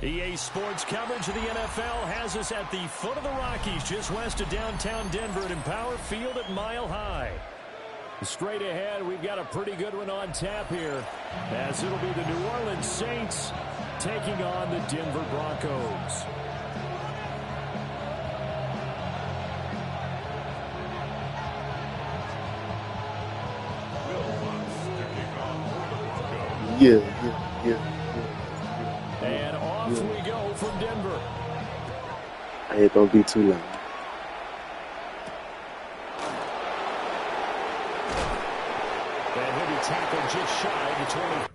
EA Sports coverage of the NFL has us at the foot of the Rockies, just west of downtown Denver at Empower Field at Mile High. Straight ahead, we've got a pretty good one on tap here, as it'll be the New Orleans Saints taking on the Denver Broncos. Yeah. And off we go from Denver. I ain't gonna be too long. And he'll be tackled just shy of the 20.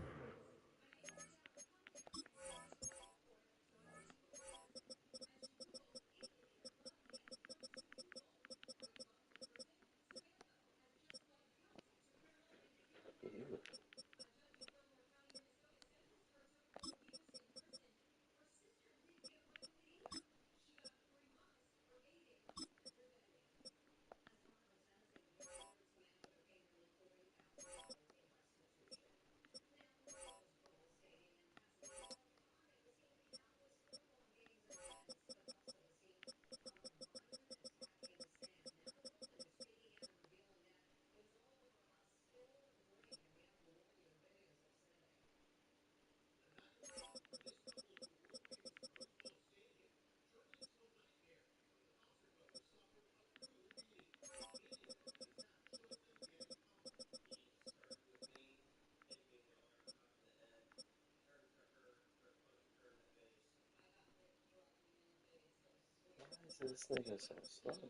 This nigga so slow.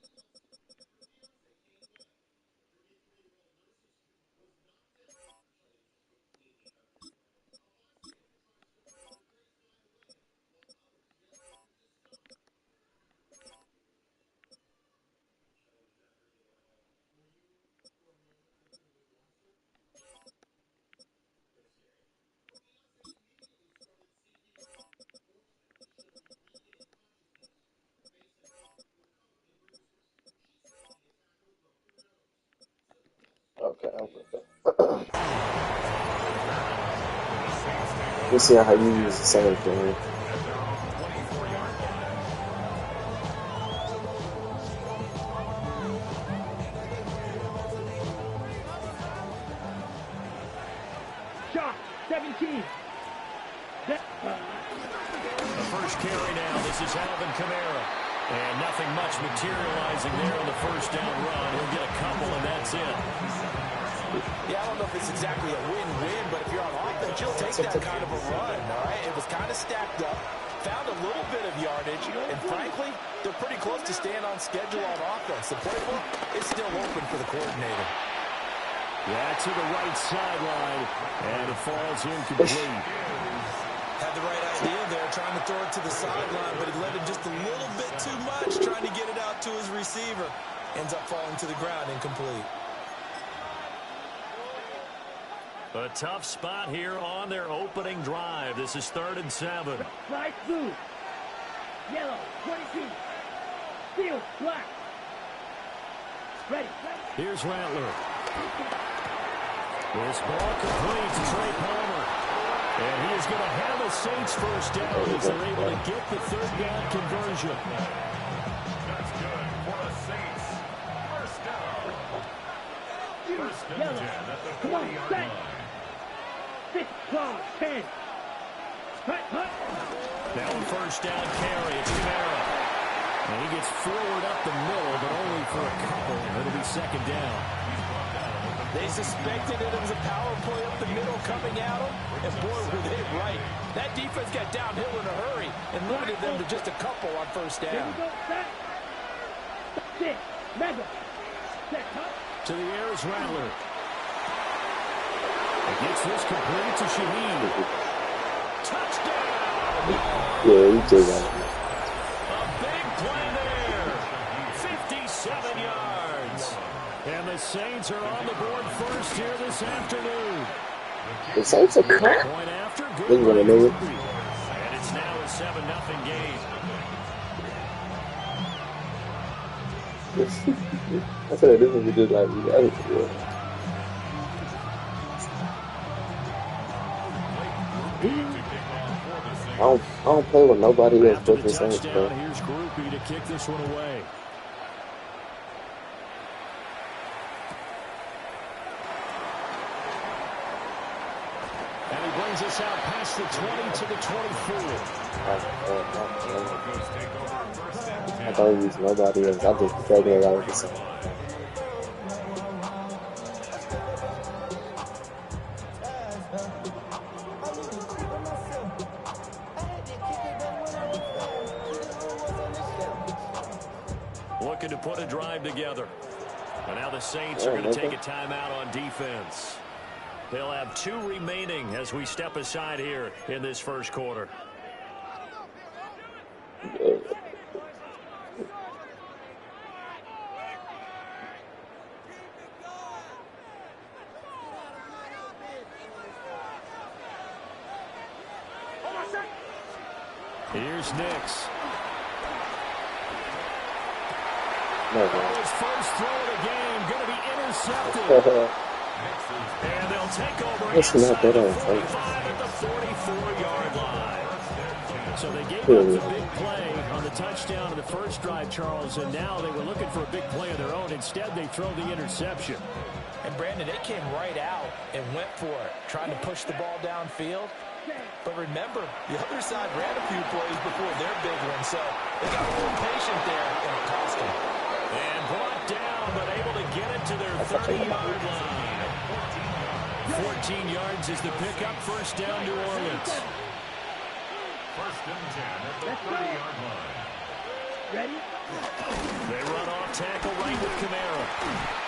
Okay, I'm good. We'll see how you use the same thing. Shot 17. The first carry now. This is Alvin Kamara. And nothing much materializing there on the first down run. He'll get a couple, and that's it. Yeah, I don't know if it's exactly a win-win, but if you're on offense, you'll take that kind of a run, all right? It was kind of stacked up, found a little bit of yardage, and frankly, they're pretty close to staying on schedule on offense. The playbook is still open for the coordinator. Yeah, to the right sideline, and it falls incomplete. Had the right idea there, trying to throw it to the sideline, but he let it just a little bit too much, trying to get it out to his receiver. Ends up falling to the ground, incomplete. A tough spot here on their opening drive. This is 3rd and 7. Light blue, yellow, 22, field, black. Ready. Here's Rattler. This ball complete to Trey Palmer. And he is going to have a Saints first down as they're able to get the 3rd down conversion. That's good for the Saints. First down. First and 10 at the 40-yard line. 6, 12, 10. Hut. Now a first down carry. It's Kamara. And he gets forward up the middle, but only for a couple. It'll be 2nd down. They suspected it was a power play up the middle coming at them, and boy, were they right. That defense got downhill in a hurry and limited them to just a couple on first down. Here we go, set. 6, mega. Set, cut. To the air is Rattler. It gets this complete to Shaheed. Touchdown! Yeah, he did that. A big play there. 57 yards. And the Saints are on the board first here this afternoon. The Saints are cut. Point after, good. They want to know it. And it's now a 7-0 game. I said this is just like reality. To kick off for the Saints. don't play with nobody else After but the the Saints, bro. touchdown, here's Groupie to kick this one away. And he brings us out past the 20 to the 24. I don't use nobody else. I just drag it out with the Saints. Looking to put a drive together. And now the Saints are going to take a timeout on defense. They'll have 2 remaining as we step aside here in this first quarter. Here's Nix. His first throw of the game going to be intercepted. And they'll take over inside the 45 at the 44-yard line. So they gave up the big play on the touchdown in the first drive, Charles, and now they were looking for a big play of their own. Instead, they throw the interception. And, Brandon, they came right out and went for it, trying to push the ball downfield. But remember, the other side ran a few plays before their big one, so they got a little impatient there, and it cost them. And brought down, but able to get it to their 30-yard line. 14 yards is the pickup. First down, New Orleans. First and 10 at the 30-yard line. Ready? They run off tackle right with Kamara.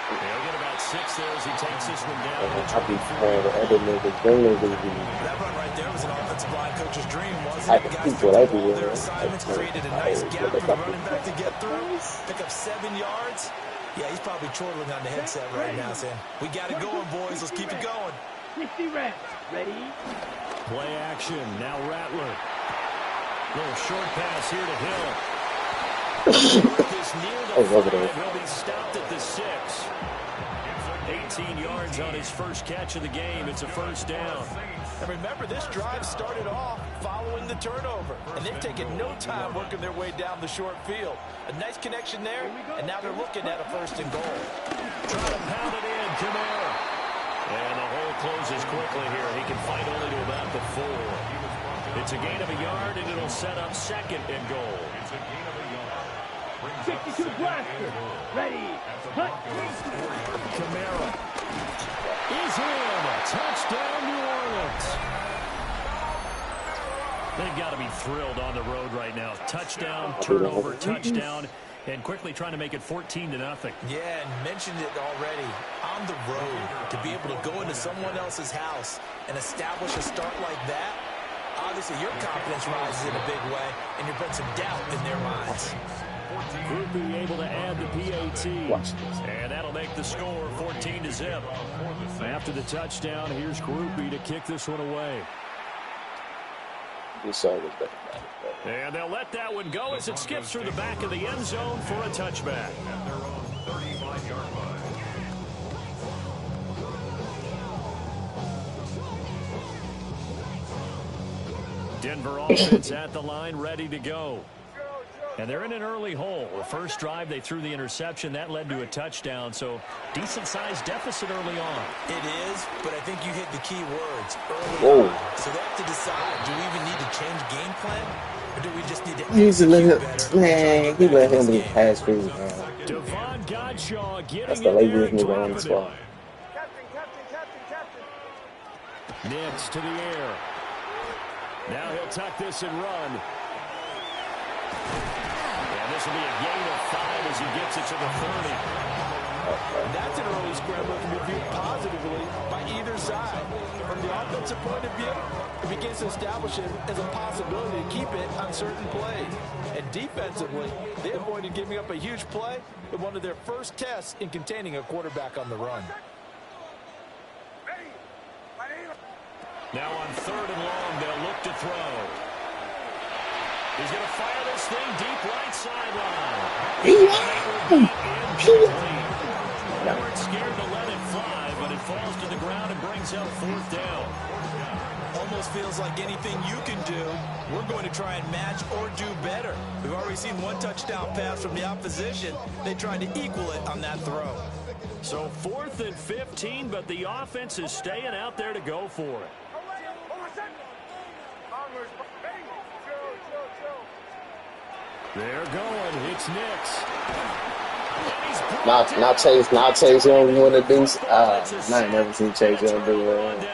They'll get about 6 there as he takes this one down. I'll be playing with other niggas. Them niggas be... That run right there was an offensive line coach's dream, wasn't it? Guys That's what I do. their assignments, created a nice gap for the running back to get through. Pick up 7 yards. Yeah, he's probably chortling on the headset right now, saying, we got it going, boys. Let's keep it going. 60 reps. Ready? Play action. Now Rattler. Little short pass here to Hill. I love it. He'll be stopped at the 6. 18 yards on his first catch of the game. It's a first down. And remember, this drive started off following the turnover. And they've taken no time working their way down the short field. A nice connection there, and now they're looking at a first and goal. Trying to pound it in, Kamara. And the hole closes quickly here. He can fight only to about the 4. It's a gain of a yard, and it'll set up second and goal. 62 blaster. Ready. Hunt. Kamara is in. Touchdown, New Orleans. They've got to be thrilled on the road right now. Touchdown, turnover, touchdown, and quickly trying to make it 14-0. Yeah, and mentioned it already. On the road, to be able to go into someone else's house and establish a start like that, obviously your confidence rises in a big way, and you put some doubt in their minds. Groupie able to add the PAT. And that'll make the score 14-0. After the touchdown, here's Groupie to kick this one away. And they'll let that one go as it skips through the back of the end zone for a touchback. At their own 35-yard line. Denver offense at the line, ready to go. And they're in an early hole. The first drive, they threw the interception. That led to a touchdown, so decent-sized deficit early on. It is, but I think you hit the key words early on. So they have to decide, do we even need to change game plan, or do we just need to execute better? Man, he let him be pass through. Devon Godshaw getting That's the in there laziest and nigga on the dropping squad. it. Nix to the air. Now he'll tuck this and run. And this will be a gain of 5 as he gets it to the 30. That's an early scramble that can be viewed positively by either side. From the offensive point of view, it begins to establish it as a possibility to keep it on certain plays. And defensively, they avoided giving up a huge play in one of their first tests in containing a quarterback on the run. Now on 3rd and long, they'll look to throw. He's going to fire this thing deep right sideline. They weren't scared to let it fly, but it falls to the ground and brings up 4th down. almost feels like anything you can do, we're going to try and match or do better. We've already seen one touchdown pass from the opposition. They tried to equal it on that throw. So 4th and 15, but the offense is staying out there to go for it. They're going. It's Nix. Not Chase Young want to do. I ain't never seen Chase Young do that.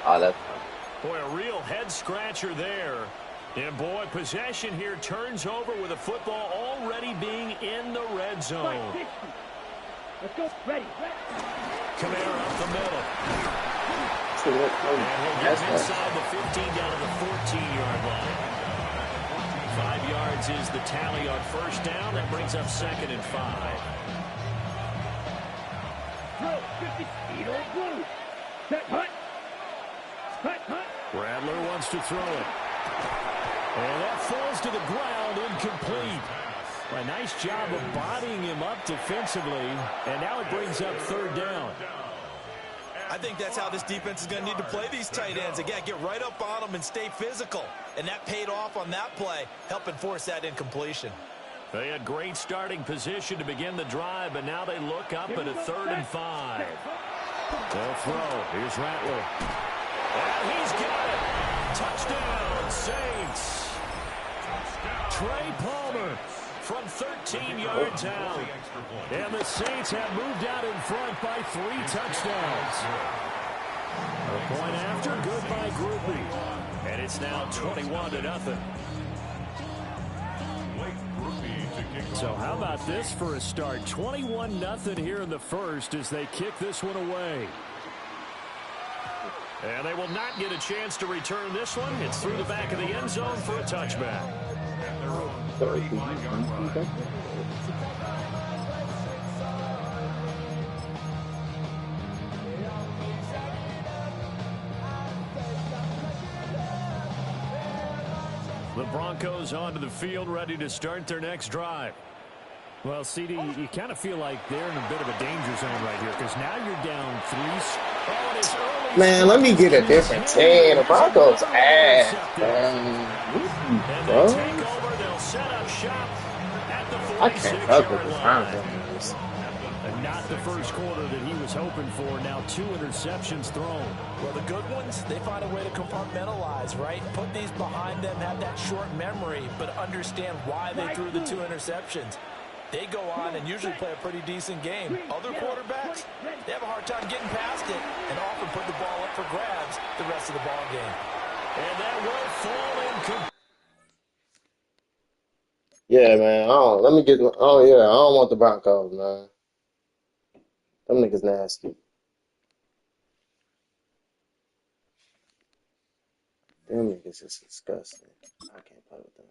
Oh, that's boy, a real head scratcher there. And boy, possession here turns over with the football already being in the red zone. Let's go. Ready. Kamara up the middle. And he'll get inside the 15 down to the 14-yard line. 5 yards is the tally on first down. That brings up 2nd and 5. Throw. 50 speed on blue. Set. Hut. Rattler wants to throw it. And that falls to the ground, incomplete. A nice job of bodying him up defensively. And now it brings up 3rd down. I think that's how this defense is going to need to play these tight ends. Again, get right up on them and stay physical. And that paid off on that play, helping force that incompletion. They had great starting position to begin the drive, but now they look up at a 3rd and 5. They'll throw. Here's Rattler. And he's got it. Touchdown, Saints. Trey Palmer from 13 yards out. And the Saints have moved out in front by 3 touchdowns. A point after, good by Groupie. And it's now 21-0. So how about this for a start? 21-0 here in the first as they kick this one away. And they will not get a chance to return this one. It's through the back of the end zone for a touchback. The Broncos onto the field, ready to start their next drive. Well, CD, you kind of feel like they're in a bit of a danger zone right here because now you're down 3. Oh, it's early. Man, let me get a different team. The Broncos ass, man. And they take over. They'll set up shop at the 46-yard line. I can't fuck with the Broncos. And not the first quarter that he was hoping for. Now 2 interceptions thrown. Well, the good ones, they find a way to compartmentalize, right? Put these behind them, have that short memory, but understand why they threw the 2 interceptions. They go on and usually play a pretty decent game. Other quarterbacks, they have a hard time getting past it and often put the ball up for grabs the rest of the ball game. And that will fall in. Yeah, man. Let me get. Oh, yeah. I don't want the Broncos, man. Them niggas nasty. Them niggas is disgusting. I can't play with them.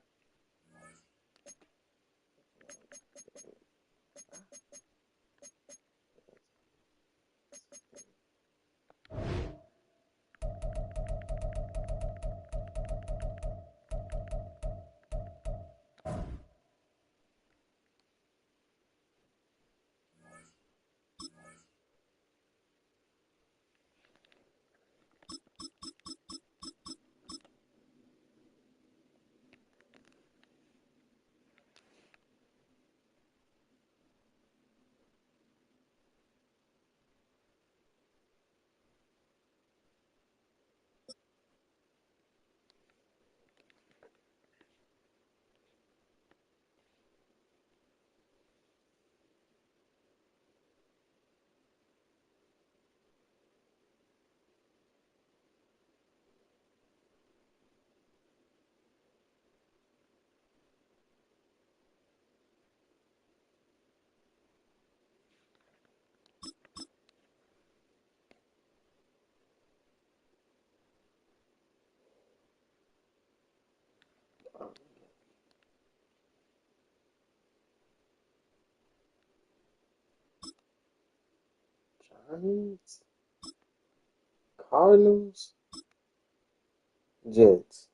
Giants, Cardinals, Jets.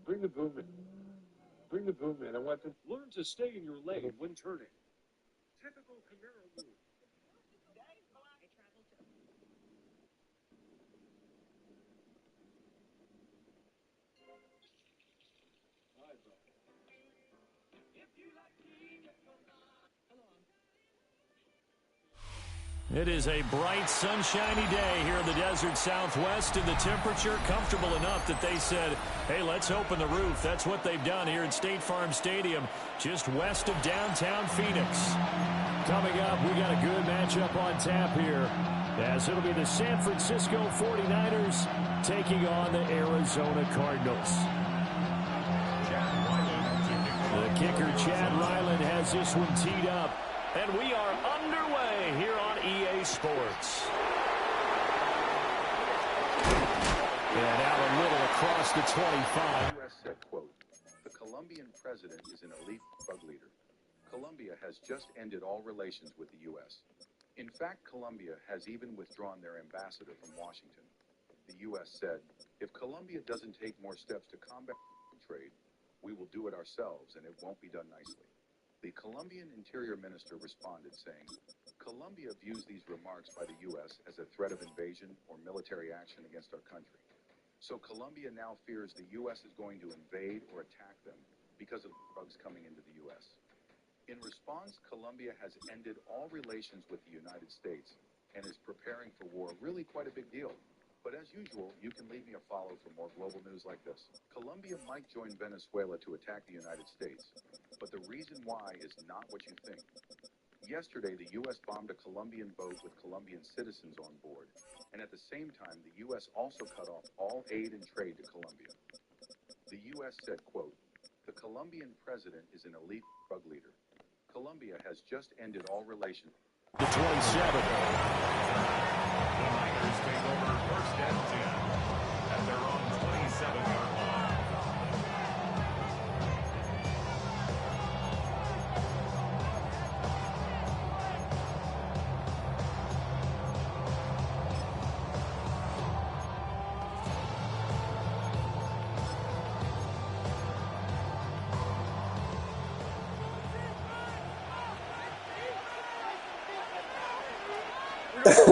Bring the boom in. Bring the boom in. I want to Learn to stay in your lane when turning. Typical Camaro move. It is a bright, sunshiny day here in the desert Southwest, and the temperature comfortable enough that they said, hey, let's open the roof. That's what they've done here at State Farm Stadium, just west of downtown Phoenix. Coming up, we got a good matchup on tap here, as it'll be the San Francisco 49ers taking on the Arizona Cardinals. The kicker, Chad Ryland, has this one teed up. And we are underway here on EA Sports. And out a little across the 25. U.S. said, quote, the Colombian president is an elite drug leader. Colombia has just ended all relations with the U.S. In fact, Colombia has even withdrawn their ambassador from Washington. The U.S. said, if Colombia doesn't take more steps to combat trade, we will do it ourselves, and it won't be done nicely. The Colombian Interior Minister responded saying, Colombia views these remarks by the U.S. as a threat of invasion or military action against our country. So Colombia now fears the U.S. is going to invade or attack them because of drugs coming into the U.S. In response, Colombia has ended all relations with the United States and is preparing for war, really quite a big deal. But as usual, you can leave me a follow for more global news like this. Colombia might join Venezuela to attack the United States, but the reason why is not what you think. Yesterday, the U.S. bombed a Colombian boat with Colombian citizens on board, and at the same time, the U.S. also cut off all aid and trade to Colombia. The U.S. said, quote, the Colombian president is an elite drug leader. Colombia has just ended all relations. The 27. The Niners take over first and 10 at their own 27-yard line.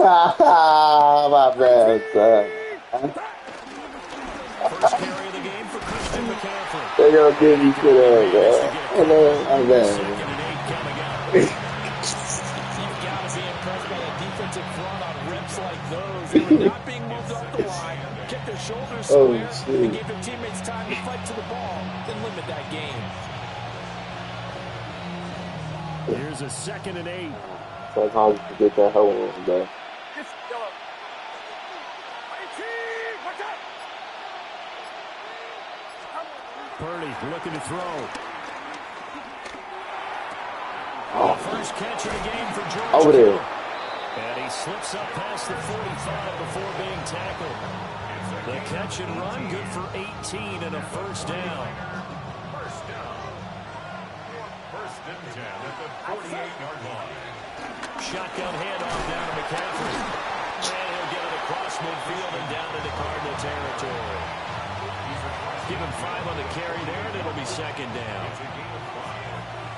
My bad, son. First carry of the game for Christian McCaffrey. They're going to give you shit up, man. My bad. Second and 8 coming up. You've got to be impressed by the defensive front on reps like those. They were not being moved off the line, kept their shoulders square, and gave their teammates time to fight to the ball, then limit that game. Here's a second and 8. Sometimes you get that hoe on, bro. Purdy looking to throw. Oh. First catch of the game for George. Over there. And he slips up past the 45 before being tackled. The catch and run, good for 18 and a first down. First down. First and 10 at the 48-yard line. Shotgun handoff down to McCaffrey. And he'll get it across midfield and down into Cardinal territory. Give him 5 on the carry there, and it'll be second down. It's a gain of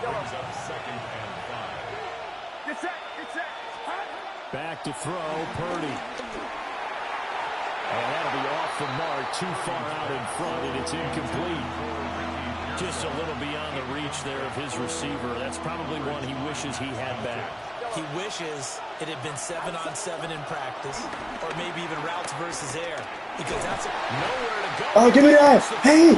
5. Brings up second and 5. Get set. Get set. Back to throw, Purdy. And that'll be off the mark, too far out in front, and it's incomplete. Just a little beyond the reach there of his receiver. That's probably one he wishes he had back. He wishes it had been 7-on-7 in practice, or maybe even routes versus air, because that's Nowhere to go. Oh, give me that. Hey,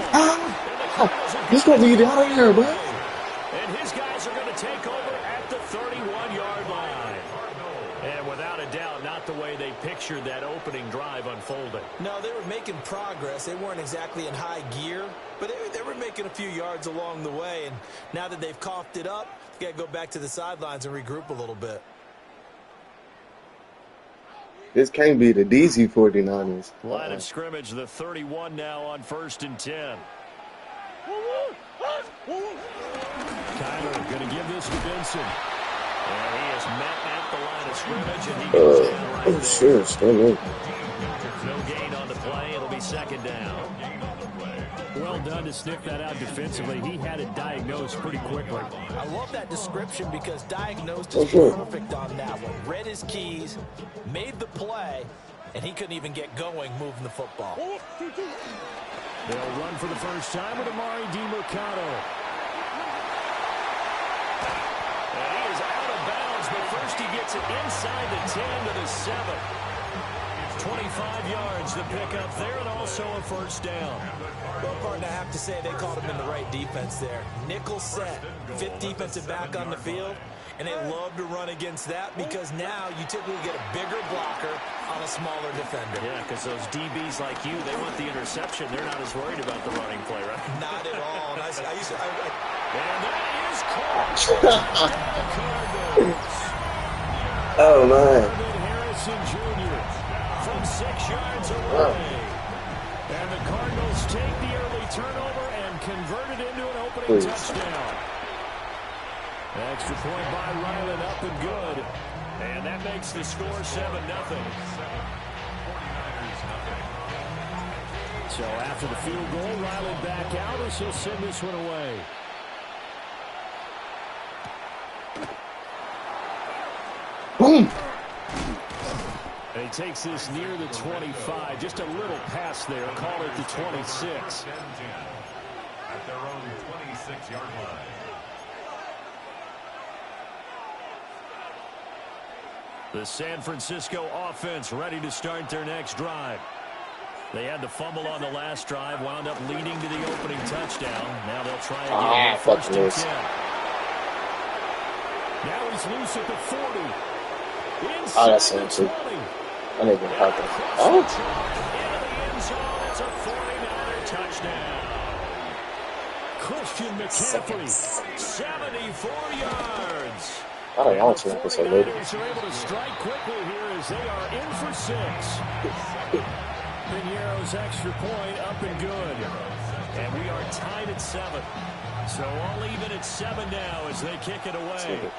this going to be out of here, bro. And his guys are going to take over at the 31-yard line. And without a doubt, not the way they pictured that opening drive unfolding. No, they were making progress. They weren't exactly in high gear, but they were making a few yards along the way. And now that they've coughed it up, they got to go back to the sidelines and regroup a little bit. This can't be the DC 49ers. Line of scrimmage, the 31 now on first and 10. Kyler going to give this to Benson. And he is met at the line of scrimmage, and he goes down right there. Sure, still me. No gain on the play. It'll be second down. Well done to sniff that out defensively. He had it diagnosed pretty quickly. I love that description because diagnosed is perfect on that one. Read his keys, made the play, and he couldn't even get going moving the football. They'll run for the first time with Amari DiMercato. And he is out of bounds, but first he gets it inside the 10 to the 7. 25 yards to pick up there, and also a first down. Well, partner, I have to say they called him in the right defense there. Nickel set, fifth defensive back on the field, and they love to run against that because now you typically get a bigger blocker on a smaller defender. Yeah, because those DBs like you, they want the interception. They're not as worried about the running play, right? Not at all. And that is caught. Oh, man. Harrison Jr. from 6 yards away. And the Cardinals take the early turnover and convert it into an opening touchdown. Extra point by Ryland, up and good. And that makes the score 7-0. So after the field goal, Ryland back out as he'll send this one away. Boom. And he takes this near the 25. Just a little pass there. Call it the 26. At their own 26-yard line. The San Francisco offense ready to start their next drive. They had the fumble on the last drive, wound up leading to the opening touchdown. Now they'll try again with first and 10. Now he's loose at the 40. Inside that's the 20. I need to pop it. Oh. Into the end zone. It's a 49er touchdown. Christian McCaffrey, 74 yards. I don't want to make so late. The 49ers are able to strike quickly here as they are in for 6. Piñeiro's extra point up and good. And we are tied at 7. So all even at 7 now as they kick it away.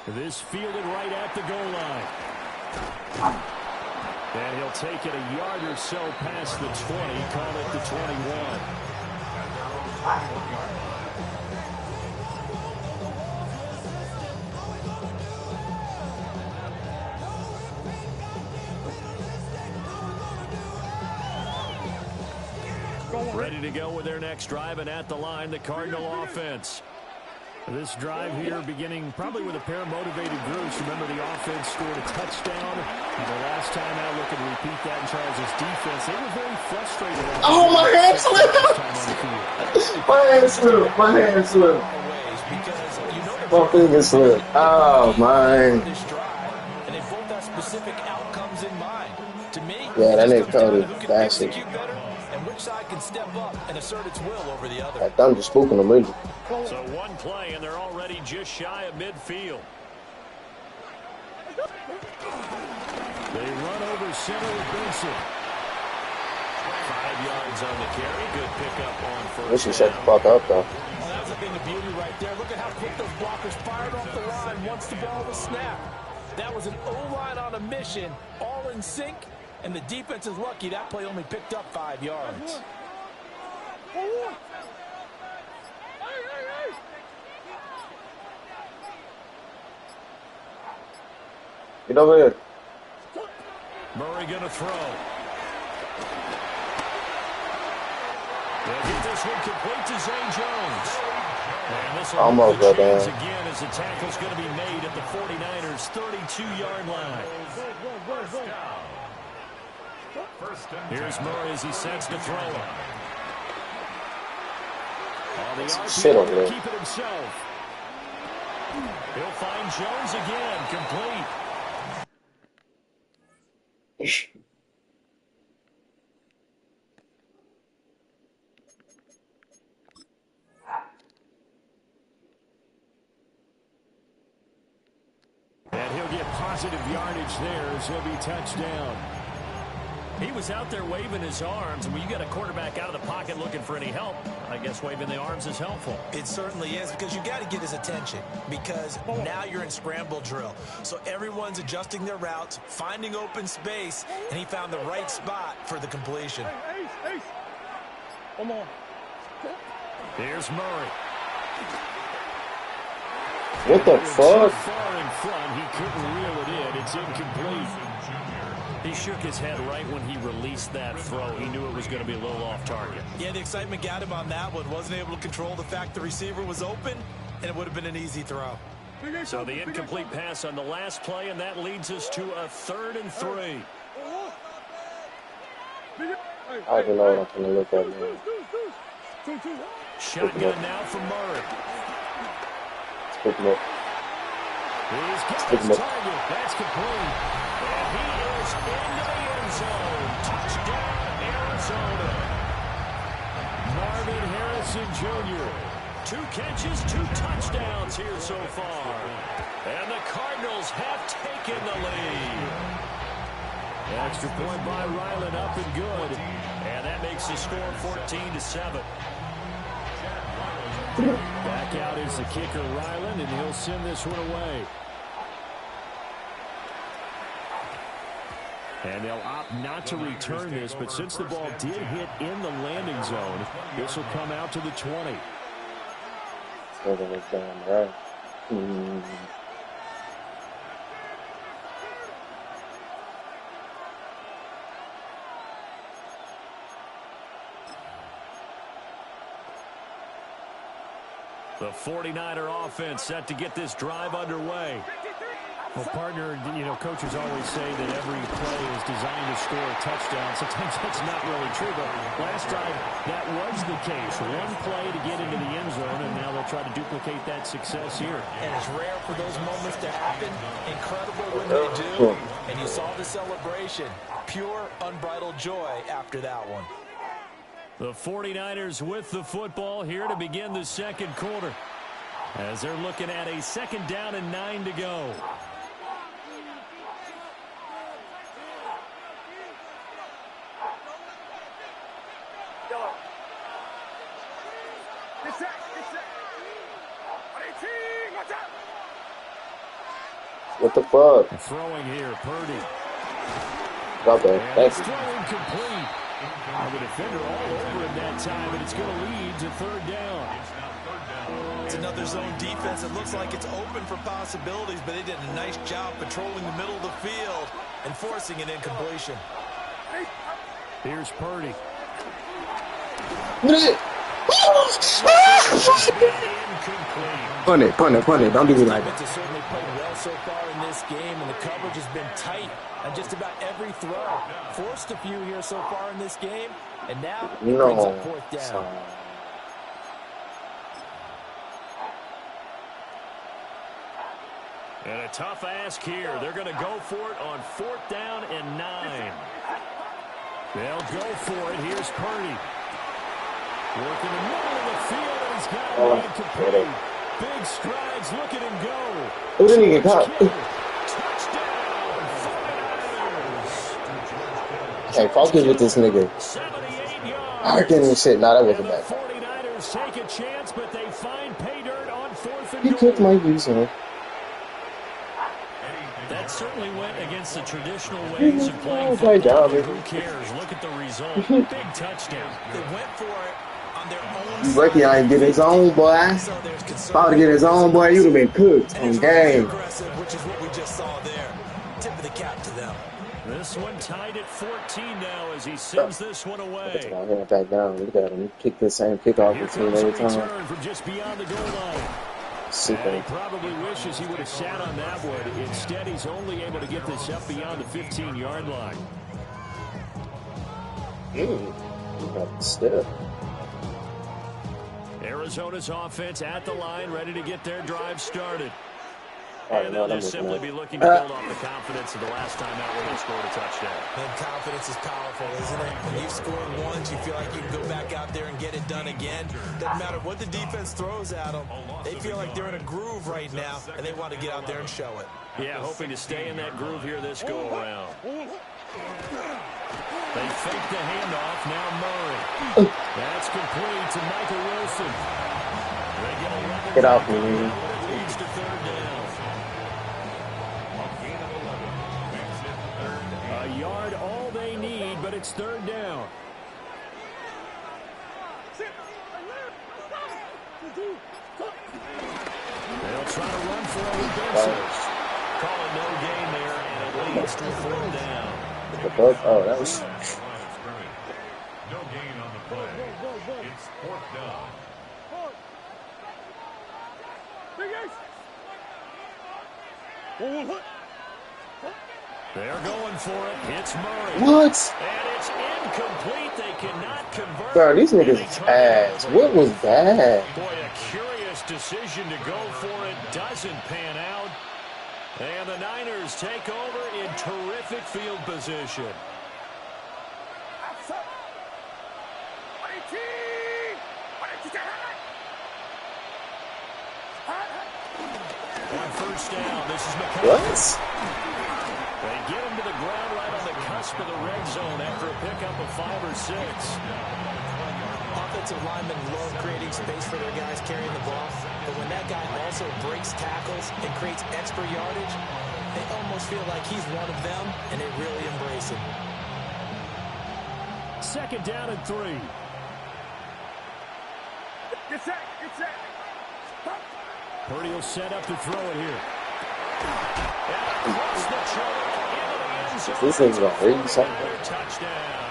This fielded right at the goal line. And he'll take it a yard or so past the 20, call it the 21. Ready to go with their next drive, and at the line, the Cardinal offense. This drive here beginning probably with a pair of motivated groups. Remember, the offense scored a touchdown. And the last time out, look and repeat that in Charles' defense. They were very frustrated. Oh, my hand slipped! My hand slipped. My hand slipped. My finger slipped. Oh, man. And they both have specific outcomes in mind. To me, yeah, that nigga Cody, that's it. And which side can step up and assert its will over the other. That thunder spooking them, really. So one play, and they're already just shy of midfield. They run over center with Benson. 5 yards on the carry. Good pickup on first. This should shut the fuck up, though. Well, that's a thing of beauty right there. Look at how quick those blockers fired off the line once the ball was snapped. That was an O-line on a mission, all in sync, and the defense is lucky that play only picked up 5 yards. Get over here. Murray going to throw. They'll get this one complete to Zay Jones. And this will almost go down again as the tackle's going to be made at the 49ers' 32-yard line. Here's Murray as he sets to throw it. On the RPO to keep it himself. He'll find Jones again, complete. And he'll get positive yardage there as he'll be touched down. He was out there waving his arms, and when you get a quarterback out of the pocket looking for any help, I guess waving the arms is helpful. It certainly is, because you got to get his attention, because now you're in scramble drill. So everyone's adjusting their routes, finding open space, and he found the right spot for the completion. Ace. Come on. Here's Murray. What the fuck? Far in front, he couldn't reel it in. It's incomplete. He shook his head right when he released that throw. He knew it was going to be a little off target. Yeah, the excitement got him on that one. Wasn't able to control the fact the receiver was open, and it would have been an easy throw. So the incomplete pass on the last play, and that leads us to a 3rd and 3. I don't know what I'm going to look at now. Shotgun now for Murray. Pick him up. He's got his target. That's complete. And he is into the end zone. Touchdown, Arizona. Marvin Harrison Jr. 2 catches, 2 touchdowns here so far. And the Cardinals have taken the lead. Extra point by Ryland, up and good. And that makes the score 14-7. Back out is the kicker, Ryland, and he'll send this one away. And they'll opt not to return this, but since the ball did hit in the landing zone, this will come out to the 20. So that was down right. The 49er offense set to get this drive underway. Well, partner, coaches always say that every play is designed to score a touchdown. Sometimes that's not really true, but last drive, that was the case. One play to get into the end zone, and now they'll try to duplicate that success here. And it's rare for those moments to happen. Incredible when they do. And you saw the celebration. Pure, unbridled joy after that one. The 49ers with the football here to begin the second quarter, as they're looking at a 2nd down and 9 to go. What the fuck? Throwing here, Purdy. Got that. Thank you. Throwing complete. The defender all over him that time, and it's going to lead to 3rd down. It's another zone defense. It looks like it's open for possibilities, but they did a nice job patrolling the middle of the field and forcing an incompletion. Here's Purdy. Punt it. Don't do me like that. Defense has certainly played well so far in this game, and the coverage has been tight on just about every throw. Forced a few here so far in this game, and now it brings up 4th down. And a tough ask here. They're going to go for it on 4th down and 9. They'll go for it. Here's Purdy. Working the middle of the field, and he's got a man complete. Big strides. Look at him go. Who didn't even caught? Touchdown, 49ers. Hey, focus with this nigga. 78 yards. I can't even shit. Nah, that wasn't And the bad. 49ers take a chance, but they find pay dirt on 4th and He goal. cooked my user. That certainly went against the traditional ways of playing Play football. down, baby. Who cares? Look at the result. Big touchdown. They went for it on their own You side. lucky I ain't get his own, boy. So there's If I would get his own, boy, you'd have been cooked And on it's really game. aggressive, which is what we just saw there. Tip of the cap to them. This one tied at 14 now as he sends this one away. I got back down. Look at him. Kick the same kickoff Here routine comes a every time. return from just beyond the goal line. And he Super. probably wishes he would have sat on that one. Instead, he's only able to get this up beyond the 15-yard line. Still. Arizona's offense at the line, ready to get their drive started. Alright, And no, they'll that just was simply nice. be looking to build off the confidence of the last time out where they scored a touchdown. And confidence is powerful, isn't it? When you've scored once, you feel like you can go back out there and get it done again. Doesn't matter what the defense throws at them. They feel like they're in a groove right now, and they want to get out there and show it. Yeah, hoping to stay in that groove here this go-around. They fake the handoff. Now Murray. That's complete to Michael Wilson. They get 11. Get off me, man. It leads to third down. A yard all they need, but it's third down. They'll try to run for it with Benson. Call it no gain there, and it leads to a fourth down. Oh, that was... No gain on the play. It's fourth down. They're going for it. It's Murray. What? And it's incomplete. They cannot convert. Bro, these niggas is ass. What was that? Boy, a curious decision to go for it. Doesn't pan out. And the Niners take over in terrific field position. On first down, this is McCoy. What? They get him to the ground right on the cusp of the red zone after a pickup of 5 or 6. Offensive linemen love creating space for their guys carrying the ball, but when that guy also breaks tackles and creates extra yardage, they almost feel like he's one of them, and they really embrace it. Second down and 3. Get set. Purdy will set up to throw it here. And across the chalk into the end zone. This thing's about 80 something. Touchdown.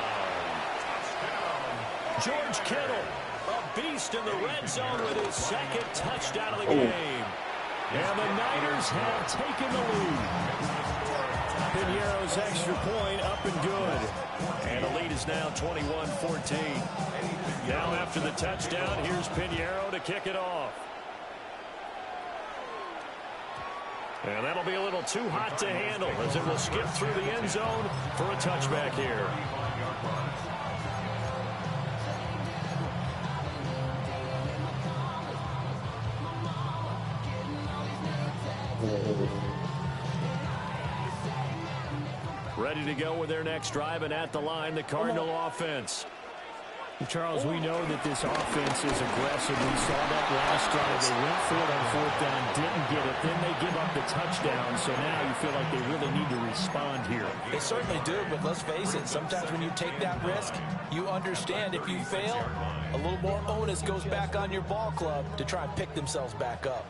George Kittle, a beast in the red zone with his second touchdown of the game. And the Niners have taken the lead. Piñeiro's extra point up and good. And the lead is now 21-14. Now after the touchdown, here's Piñeiro to kick it off. And that'll be a little too hot to handle as it will skip through the end zone for a touchback here. Ready to go with their next drive, and at the line, the Cardinal offense. Charles, we know that this offense is aggressive. We saw that last drive. They went for it on fourth down, didn't get it. Then they give up the touchdown. So now you feel like they really need to respond here. They certainly do, but let's face it, sometimes when you take that risk, you understand if you fail, a little more onus goes back on your ball club to try and pick themselves back up.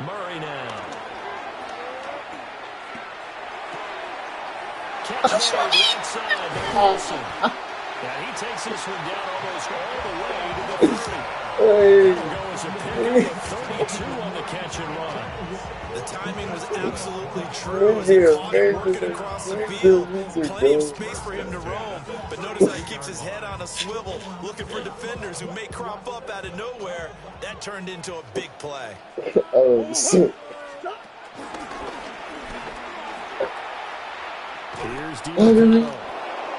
Murray now. Catch made right side by Wilson. And he takes this one down almost all the way to the 30. That'll go as a pickup of 32 on the catch and run. The timing was absolutely true as he caught him working across the field. Plenty of space for him to roam, but notice how he keeps his head on a swivel, looking for defenders who may crop up out of nowhere. That turned into a big play. Oh, shit. Here's DeMarco.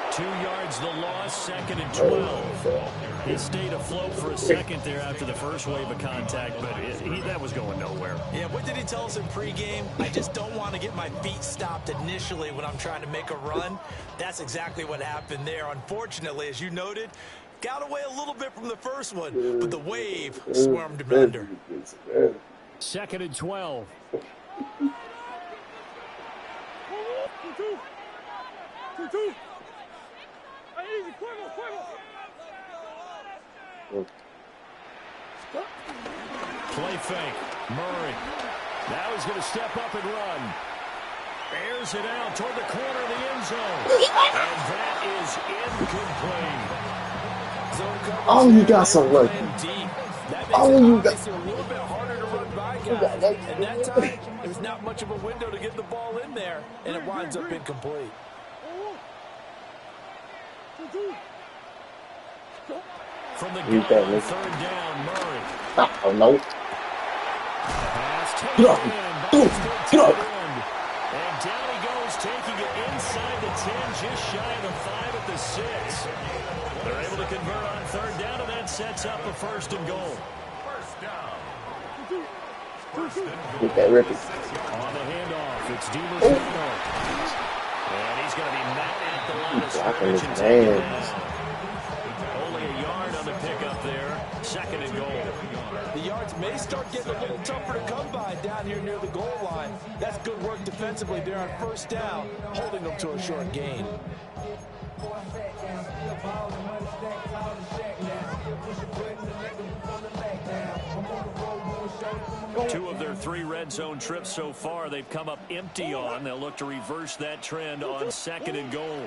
2 yards the loss, second and 12. He stayed afloat for a second there after the first wave of contact, but that was going nowhere. Yeah, what did he tell us in pregame? I just don't want to get my feet stopped initially when I'm trying to make a run. That's exactly what happened there. Unfortunately, as you noted, got away a little bit from the first one, but the wave swarmed him under. Second and 12. Play fake. Murray. Now he's going to step up and run. Airs it out toward the corner of the end zone. And that is incomplete. Oh, you got some luck. Oh, you got a little bit harder to run by guys. And that time, there's not much of a window to get the ball in there, and it winds up incomplete. From the gun, third down, Murray. Oh, no. Pass taken Get up. in by Get his up. big Get up. tight end. And down he goes, taking it inside the 10, just shy of the 5 at the 6. They're able to convert on third down, and that sets up a 1st and goal. First down. Get that Rippy. On the handoff, it's DiMartino. And he's going to be met at the line of scrimmage and taken down. Only a yard on the pickup there. 2nd and goal. The yards may start getting a little tougher to come by down here near the goal line. That's good work defensively there on 1st down, holding them to a short gain. Two of their 3 red zone trips so far, they've come up empty on. They'll look to reverse that trend on 2nd and goal.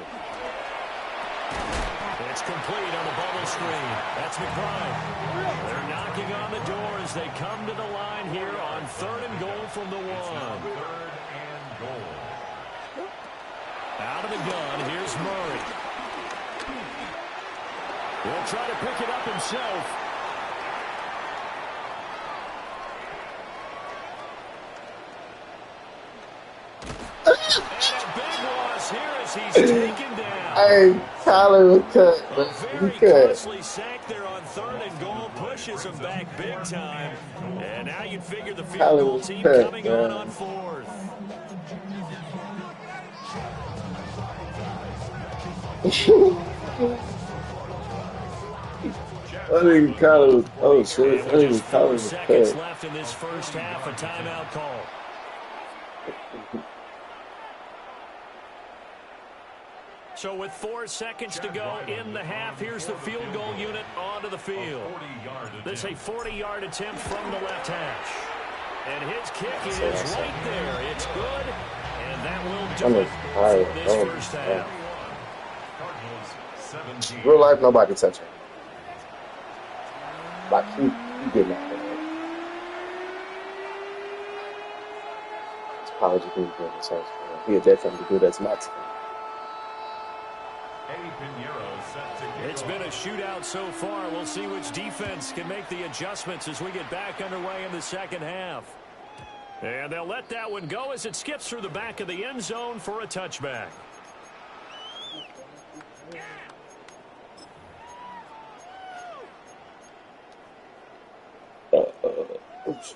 It's complete on the bubble screen. That's McBride. They're knocking on the door as they come to the line here on 3rd and goal from the 1. 3rd and goal. Out of the gun, here's Murray. He'll try to pick it up himself. And a big loss here as he's taken down. Hey, Tyler was cut. A very costly sack there on 3rd and goal. Pushes him back big time. And now you'd figure the field goal team coming on 4th. I think Tyler was, oh shit, I think Tyler 4 was seconds cut. left in this first half. A timeout call. So with 4 seconds to go in the half, here's the field goal unit onto the field. This is a 40-yard attempt from the left hash. And his kick is right there. It's good, and that will do it for this first half. Real life, nobody touch him. Like, he getting out there. It's college of being good. So he would definitely do that to my team. It's been a shootout so far. We'll see which defense can make the adjustments as we get back underway in the second half. And they'll let that one go as it skips through the back of the end zone for a touchback. Oops.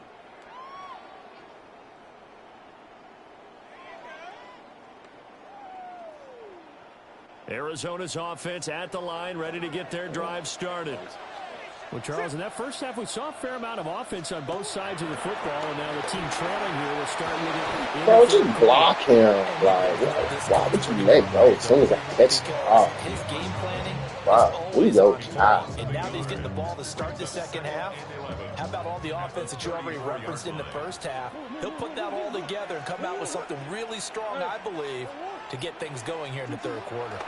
Arizona's offense at the line, ready to get their drive started. Well, Charles, in that first half, we saw a fair amount of offense on both sides of the football, and now the team trailing here will start with it. Bro, just block him. Like, why would you let go as soon as I catch him? Oh. His game planning. Wow, we go. And now he's getting the ball to start the second half. How about all the offense that you already referenced in the first half? He'll put that all together and come out with something really strong, I believe, to get things going here in the third quarter.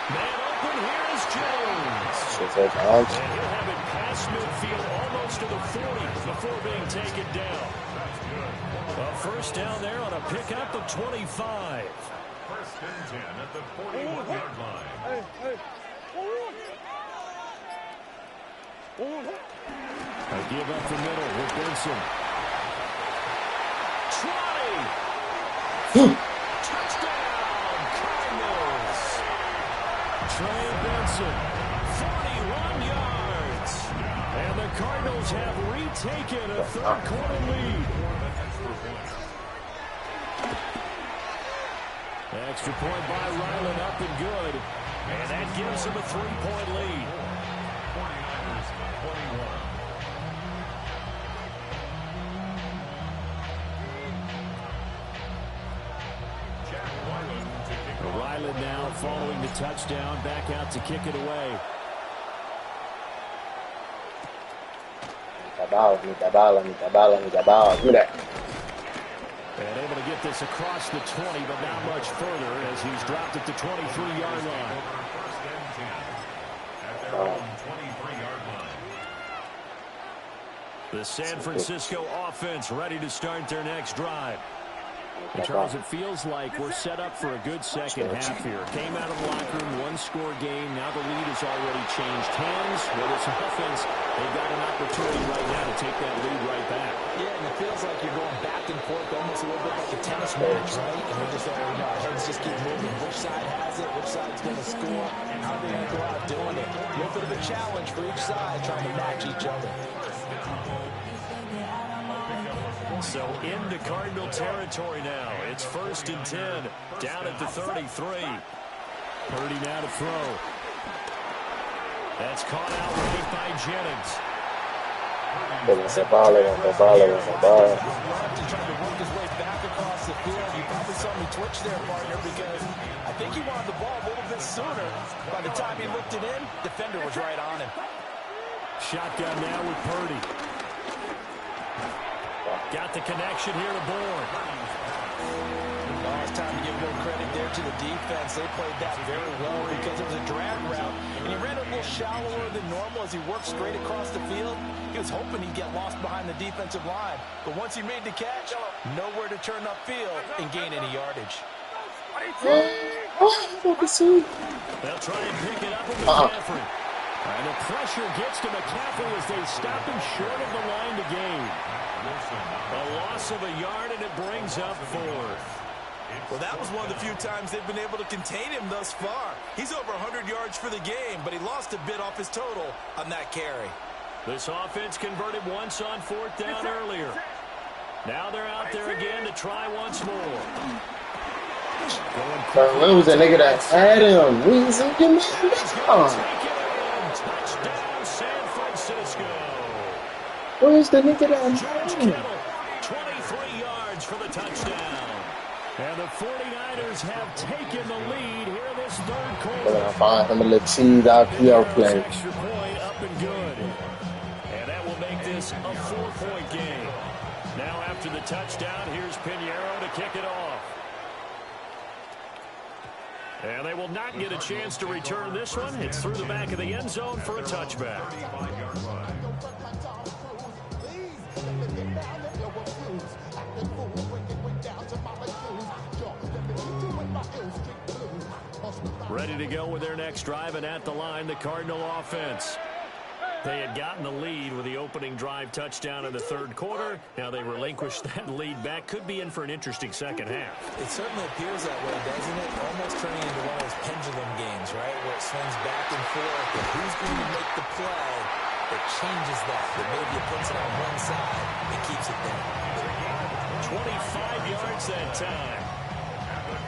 Man open, here is Jones. Shit, and he'll have it past midfield almost to the 40 before being taken down. A first down there on a pickup of 25. 1st and 10 at the 41-yard line. A give up the middle with Benson. Touchdown, Cardinals. Trey Benson, 41 yards. And the Cardinals have retaken a third quarter lead. Extra point by Ryland, up and good. And that gives him a 3-point lead. 49ers 21. Ryland now following the touchdown, back out to kick it away. Give me that. And able to get this across the 20, but not much further as he's dropped at the 23-yard line. 1st and 10 at their own 23-yard line. The San Francisco offense ready to start their next drive. And Charles, it feels like we're set up for a good second half here. Came out of the locker room, one-score game. Now the lead has already changed hands. With this offense, they've got an opportunity right now to take that lead right back. Yeah, and it feels like you're going back and forth almost almost a little bit like a tennis match, right? And we're just our heads just keep moving. Which side has it? Which side's going to score? How are they going to go out doing it? A little bit of a challenge for each side, trying to match each other. So into Cardinal territory now. It's 1st and 10, down at the 33. Purdy now to throw. That's caught out right by Jennings. The ball. Trying to work his way back across the field. You probably saw me twitch there, partner, because I think he wanted the ball a little bit sooner. By the time he looked it in, defender was right on him. Shotgun now with Purdy. Got the connection here to Bourne. Oh, it's time to give a little credit there to the defense. They played that very well because it was a drag route. And he ran a little shallower than normal as he worked straight across the field. He was hoping he'd get lost behind the defensive line. But once he made the catch, nowhere to turn upfield and gain any yardage. They'll try and pick it up with McCaffrey. And the pressure gets to McCaffrey as they stop him short of the line to gain. A loss of a yard, and it brings up 4th. Well, that was one of the few times they've been able to contain him thus far. He's over 100 yards for the game, but he lost a bit off his total on that carry. This offense converted once on 4th down earlier. Now they're out there again to try once more. Where was that nigga that had him? Touchdown, San Francisco. Where's the nigga that had him? 23 yards for the touchdown. And the 49ers have taken the lead here in this 3rd quarter. Find him a little cheese out here play. Extra point up and good. And that will make this a 4-point game. Now after the touchdown, here's Pinheiro to kick it off. And they will not get a chance to return this one. It's through the back of the end zone for a touchback. Ready to go with their next drive, and at the line, the Cardinal offense. They had gotten the lead with the opening drive touchdown in the 3rd quarter. Now they relinquished that lead back. Could be in for an interesting second half. It certainly appears that way, doesn't it? Almost turning into one of those pendulum games, right? Where it swings back and forth. But who's going to make the play that changes that? That maybe it puts it on one side and keeps it there. 25 yards that time.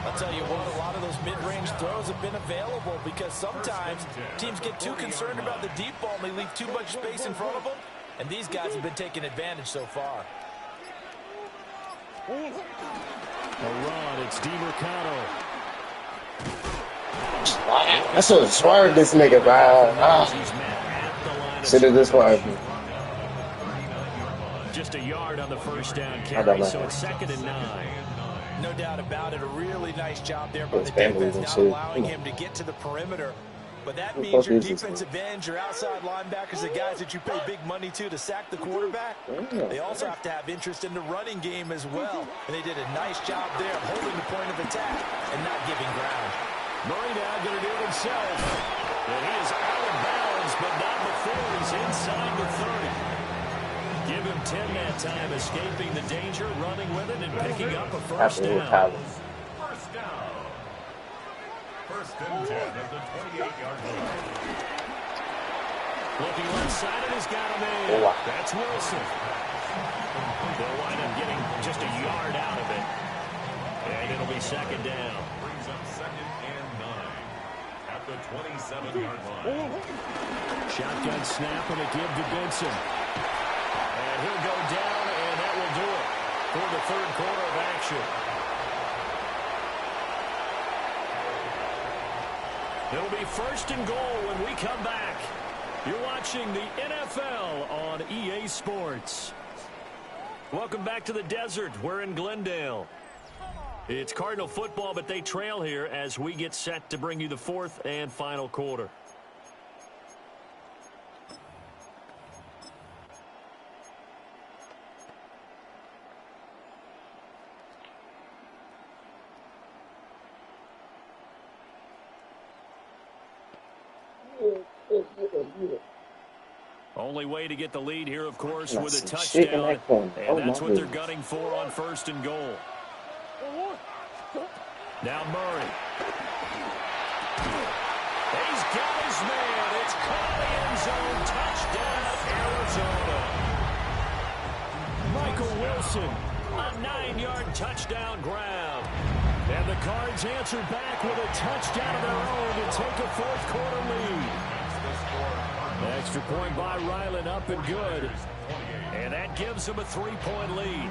I'll tell you what, a lot of those mid-range throws have been available because sometimes teams get too concerned about the deep ball and they leave too much space in front of them, and these guys have been taking advantage so far. A run, it's DiMercado. I should have swerved this nigga, bro. Should have just swerved. Just a yard on the 1st down carry, so it's 2nd and 9. No doubt about it. A really nice job there by the defense, not allowing him to get to the perimeter. But that means your defensive ends, your outside linebackers, the guys that you pay big money to sack the quarterback, they also have to have interest in the running game as well. And they did a nice job there of holding the point of attack and not giving ground. Murray now going to do it himself. And he is out of bounds, but not before he's inside the 30. Give him 10 that time, escaping the danger, running with it, and picking up a 1st down. 1st down. 1st and 10 at the 28-yard line. Looking left side, and he's got him in. That's Wilson. They'll wind up getting just a yard out of it. And it'll be 2nd down. Brings up 2nd and 9 at the 27-yard line. Shotgun snap and a give to Benson. And he'll go down, and that will do it for the 3rd quarter of action. It'll be 1st and goal when we come back. You're watching the NFL on EA Sports. Welcome back to the desert. We're in Glendale. It's Cardinal football, but they trail here as we get set to bring you the 4th and final quarter. Only way to get the lead here, of course, with a Shit in touchdown. that corner. And that's what they're gunning for on 1st and goal. Now Murray. He's got his man. It's caught in the end zone. Touchdown, Arizona. Michael Wilson, a 9-yard touchdown grab. And the Cards answer back with a touchdown of their own to take a 4th quarter lead. An extra point by Ryland, up and good. And that gives them a 3-point lead.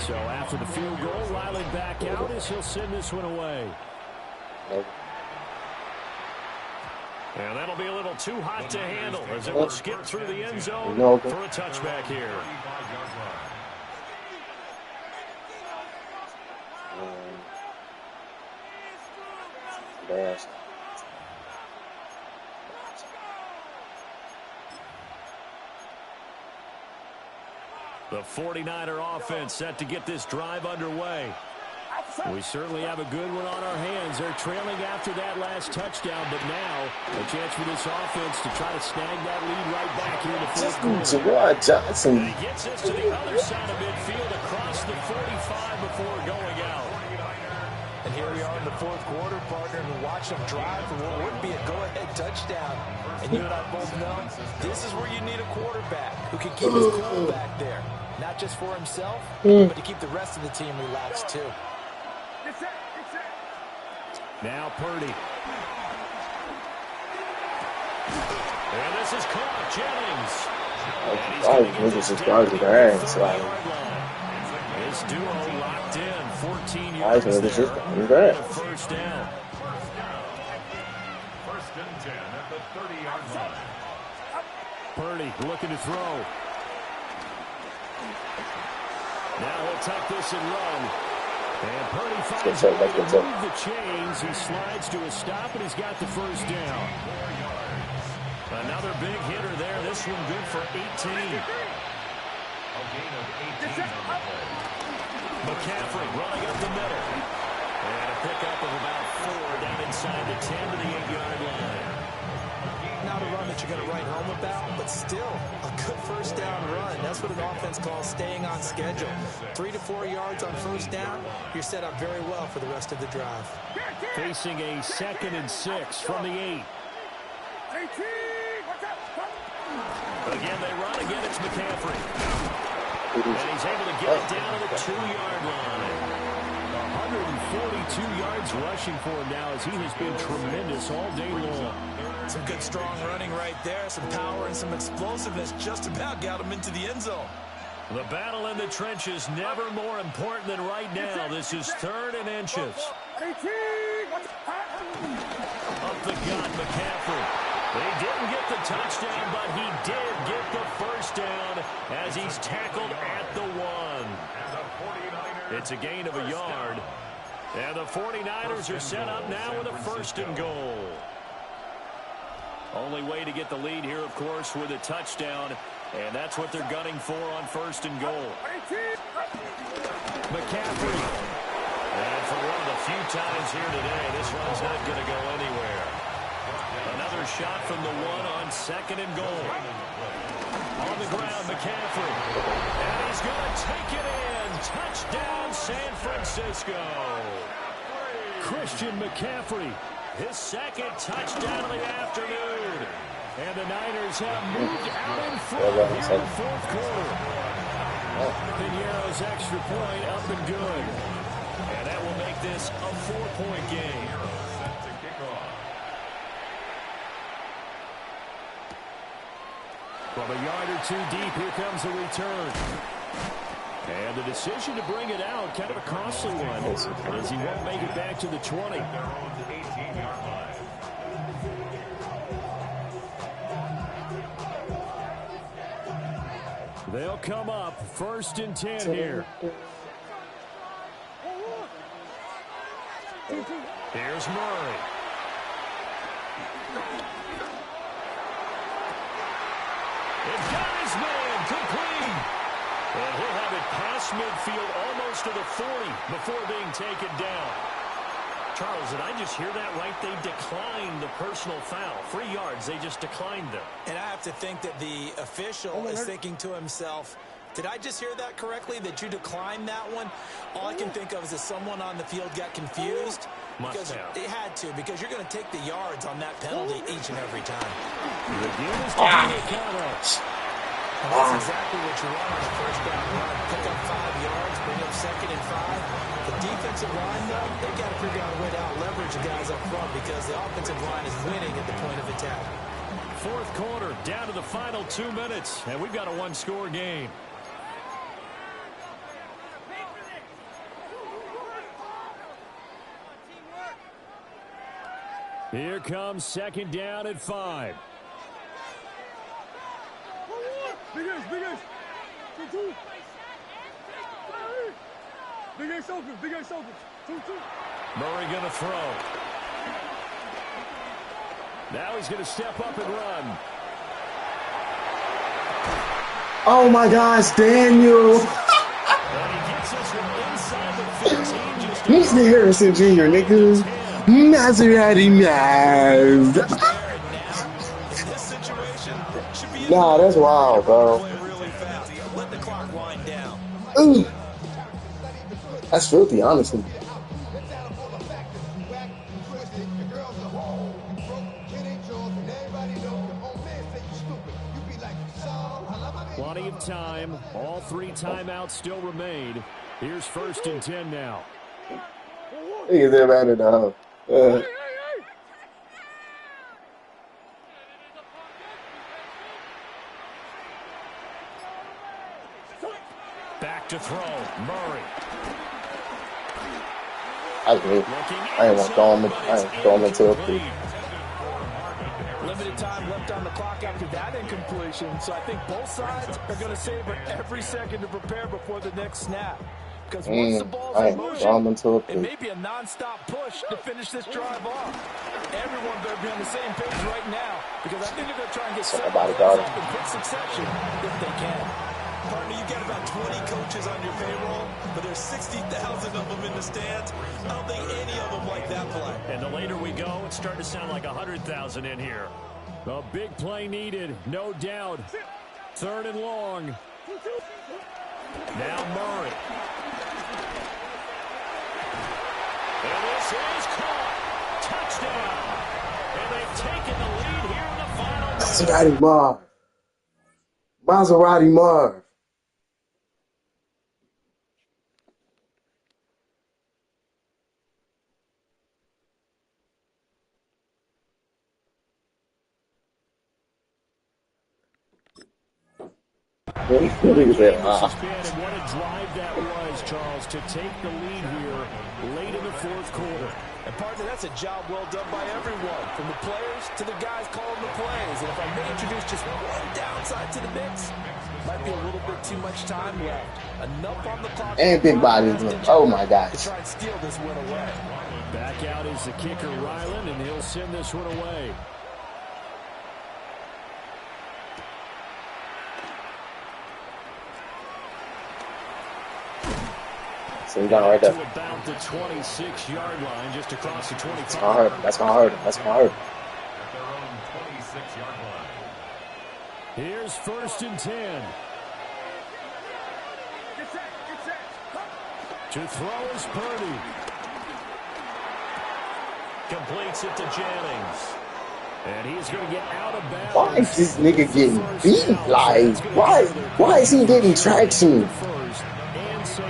So after the field goal, Ryland back out as he'll send this one away. And that'll be a little too hot to handle as it will skip through the end zone for a touchback here. Last. The 49er offense set to get this drive underway. We certainly have a good one on our hands. They're trailing after that last touchdown, but now a chance for this offense to try to snag that lead right back here in the 4th quarter. Jawad Johnson. And he gets us to the other side of midfield across the 45 before going out. And here we are in the 4th quarter, partner, and watch them drive for what would be a go-ahead touchdown. And you and I both know this is where you need a quarterback who can keep his cool back there. Not just for himself, but to keep the rest of the team relaxed, too. Now Purdy. And this is caught. Jennings. This duo locked in. 14 yards there. First down. 1st and 10 at the 30-yard line. Purdy looking to throw. Now he'll tuck this and run. And Purdy finds a way to move the chains. He slides to a stop, and he's got the first down. Another big hitter there. This one good for 18. A gain of 18 on the play. McCaffrey running up the middle. And a pickup of about 4 down inside the 10 to the 8-yard line. Not a run that you're going to write home about, but still a good first down run. That's what an offense calls staying on schedule. 3 to 4 yards on first down, you're set up very well for the rest of the drive. Facing a 2nd and 6 from the 8. Again, they run again. It's McCaffrey. And he's able to get it down to the 2-yard line. 142 yards rushing for him now as he has been tremendous all day long. Some good, strong running right there. Some power and some explosiveness just about got him into the end zone. The battle in the trenches never more important than right now. This is 3rd and inches. Up the gut, McCaffrey. They didn't get the touchdown, but he did get the first down as he's tackled at the 1. It's a gain of a yard. And the 49ers are set up now with a 1st and goal. Only way to get the lead here, of course, with a touchdown. And that's what they're gunning for on 1st and goal. McCaffrey. And for one of the few times here today, this one's not going to go anywhere. Another shot from the 1 on 2nd and goal. On the ground, McCaffrey. And he's going to take it in. Touchdown, San Francisco. Christian McCaffrey. His 2nd touchdown of the afternoon. And the Niners have moved out in front here in the 4th quarter. Piñeiro's extra point up and good. And that will make this a 4-point game. From a yard or 2 deep, here comes the return. And the decision to bring it out, kind of a costly one, as he won't make it back to the 20. They'll come up 1st and 10 here. Here's Murray. They've got his man complete. And he'll have it past midfield almost to the 40 before being taken down. Charles, did I just hear that right? They declined the personal foul. 3 yards, they just declined them. And I have to think that the official is thinking to himself, did I just hear that correctly, that you declined that one? All I can think of is that someone on the field got confused. Because it had to, because you're going to take the yards on that penalty each and every time. And that's exactly what you want on a first down run. Pick up 5 yards, bring up 2nd and 5. The defensive line, though, they've got to figure out a way to out-leverage the guys up front because the offensive line is winning at the point of attack. 4th quarter, down to the final 2 minutes, and we've got a 1-score game. Here comes 2nd down at 5. Big Ace. 2-2. Big Ace open. 2-2. Murray going to throw. Now he's going to step up and run. Oh my gosh, Daniel. And he gets us from inside the 15. Just He's the Harrison Jr., nigga. Maserati Mavs. Nah, that's wild, bro. Let the clock wind down. Ooh. That's filthy, honestly. Plenty of time. All 3 timeouts still remain. Here's 1st and 10 now. Look at them at it now. Back to throw. Murray. I ain't want to throw him into a pool. Limited time left on the clock after that incompletion, so I think both sides are going to savor every second to prepare before the next snap. Because once the ball's in motion, it may be a non-stop push to finish this drive off. Everyone better be on the same page right now, because I think they're going to try and get several plays off in quick succession if they can. Partner, you've got about 20 coaches on your payroll, but there's 60,000 of them in the stands. I don't think any of them like that play. And the later we go, it's starting to sound like 100,000 in here. A big play needed, no doubt. 3rd and long. Now Murray. And this is caught. Touchdown. And they've taken the lead here in the final. Maserati Marv. What a drive that was, Charles, to take the lead here late in the 4th quarter. And partner, that's a job well done by everyone, from the players to the guys calling the plays. And if I may introduce just one downside to the mix, might be a little bit too much time left. Enough on the clock. And big bodies. Oh my gosh. To try and steal this win away. Back out is the kicker, Ryland, and he'll send this one away. So he's down right there. About the 26-yard line, just across the 25. That's gonna hurt. At their own 26-yard line. Here's 1st and 10. To throw is Purdy. Completes it to Jennings. And he's going to get out of bounds. Why is this nigga getting beat? Like, why is he getting traction?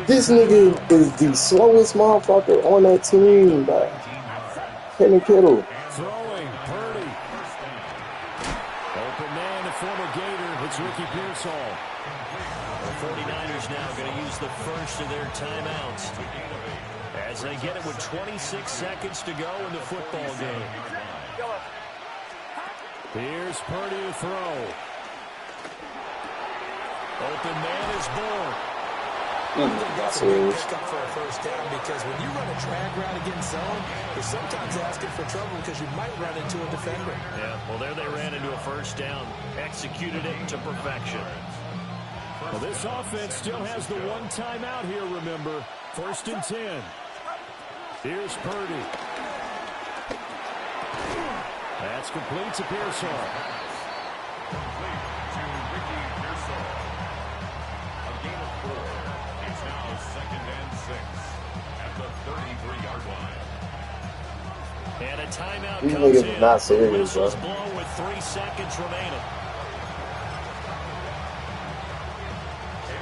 This nigga is the slowest motherfucker on that team, bro. Kenny Kittle. Throwing, Purdy. Open man, the former Gator. It's Ricky Pearsall. The 49ers now going to use the first of their timeouts as they get it with 26 seconds to go in the football game. Here's Purdy to throw. Open man is Bourne. I think that's a big pickup for a first down, because when you run a drag route against zone, you're sometimes asking for trouble because you might run into a defender. Yeah, well, there they ran into a first down. Executed it to perfection. Well, this offense still has the 1 timeout here, remember. 1st and 10. Here's Purdy. That's complete to Pearsall. Complete to Ricky Pearsall. A gain of 4. It's now 2nd and 6 at the 33-yard line. And a timeout These comes niggas in. is not serious, bro. Whistles blow with 3 seconds remaining.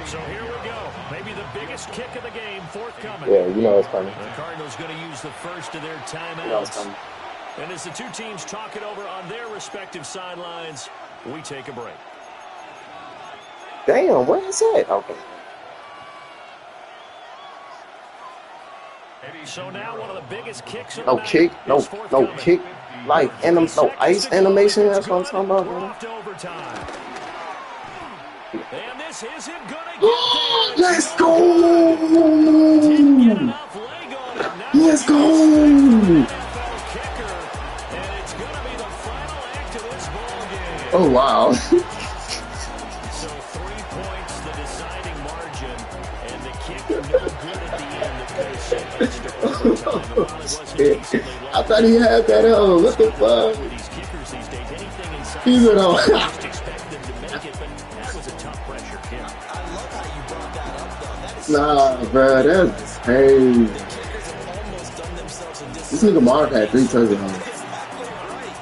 So here we go. Maybe the biggest kick of the game forthcoming. Yeah, you know it's coming. The Cardinals going to use the first of their You know it's timeouts. coming. And as the two teams talk it over on their respective sidelines, we take a break. Damn, where is that? Okay. So now one of the biggest kicks of No the kick, night no is forthcoming. kick, like no ice animation. That's what I'm talking about, man. Off to overtime. And this isn't gonna get there. Let's go! Didn't get enough leg on it. Now Let's go! NFL kicker, and it's gonna be the final act of this ball game. Oh wow! So 3 points, the deciding margin, and the kick no good at the end that could have sent us to overtime. And while it wasn't easily I thought he had that on. What the fuck? with these kickers these days, anything inside He's an on. just expect them to make it, but that was a tough pressure kick. I love how you brought that up, though. That is Nah, bro, that's crazy. kickers have almost done themselves a This nigga Mark had 3 touchdowns. Exactly right.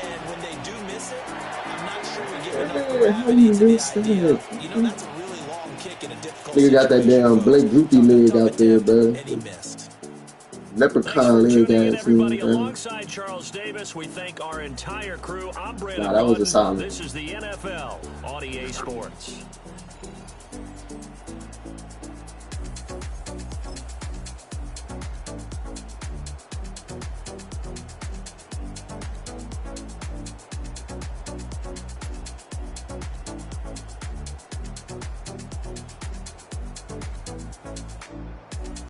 And when they do miss it, I'm not sure we give enough How gravity you to the miss idea that? of, that's a really long kick in a difficult Nigga got that situation. damn Blake Goopy leg out there, bro. And he missed. Thanks Leprechaun for leg tuning in, ass everybody. thing, bro. Alongside Charles Davis, we thank our entire crew. I'm Brandon Nah, that was a Rodden. solid. This is the NFL on EA Sports.